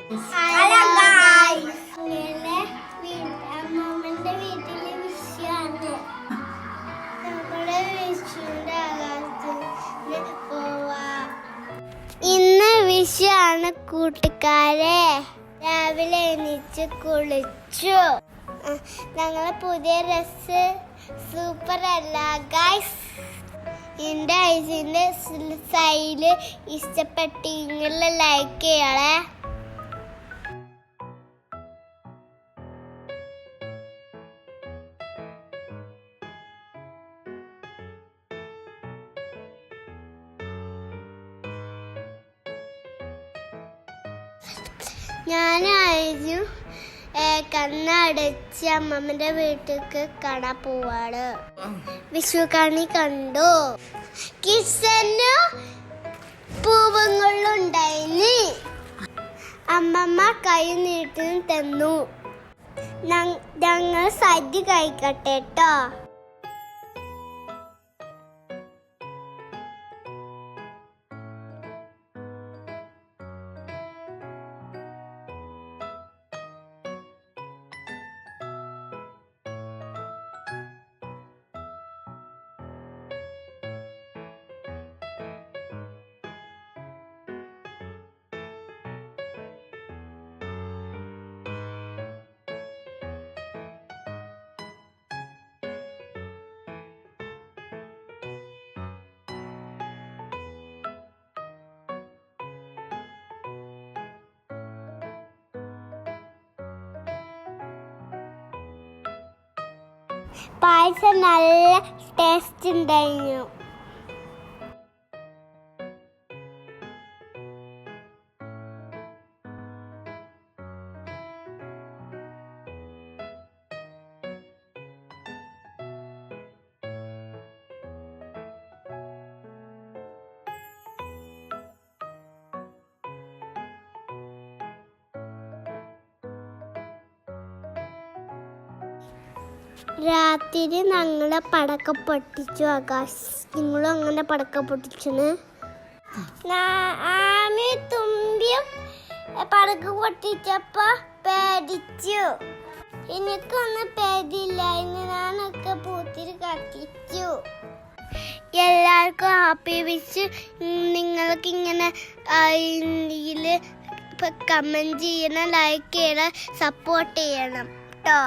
Hello guys, അമ്മമ്മന്റെ വീട്ടിലെ വിഷുവാണ്. നമ്മുടെ വിഷുവിന്റെ ആഘോഷത്തിന് പോവാ. ഇന്ന് വിഷുവാണ് കൂട്ടുകാരെ. രാവിലെ എണീച്ച് കുളിച്ചു. ഞങ്ങളെ പുതിയ ഡ്രസ് സൂപ്പർ അല്ല ഗായ്സ്? എൻ്റെ ഐസിൻ്റെ സ്റ്റൈല് ഇഷ്ടപ്പെട്ടെങ്കിൽ ലൈക്ക് ചെയ്യണേ. ഞാനായിരുന്നു കണ്ണടച്ച് അമ്മമ്മന്റെ വീട്ടിലേക്ക് കാണാൻ പോവാണ്. വിഷു കണി കണ്ടു. കിച്ചന് പൂവങ്ങളുണ്ടായിന്. അമ്മമ്മ കൈ നീട്ടി തന്നു. ഞങ്ങൾ സദ്യ കഴിക്കട്ടെ കേട്ടോ. പായസം നല്ല ടേസ്റ്റ് ഉണ്ടായിരുന്നു. രാത്രി ഞങ്ങളെ പടക്കം പൊട്ടിച്ചു. ആകാശ്, നിങ്ങളും അങ്ങനെ പടക്കം പൊട്ടിച്ചത്? ആമി തുമ്പിയും പടക്കം പൊട്ടിച്ചപ്പോ പേടിച്ചു. എനിക്കൊന്നും പേടിയില്ല. ഇന്ന് ഞാനൊക്കെ പൂത്തിരി കത്തിച്ചു. എല്ലാവർക്കും ഹാപ്പി വിഷ്. നിങ്ങൾക്ക് ഇങ്ങനെ കമന്റ് ചെയ്യണം, ലൈക്ക് ചെയ്യണം, സപ്പോർട്ട് ചെയ്യണം കേട്ടോ.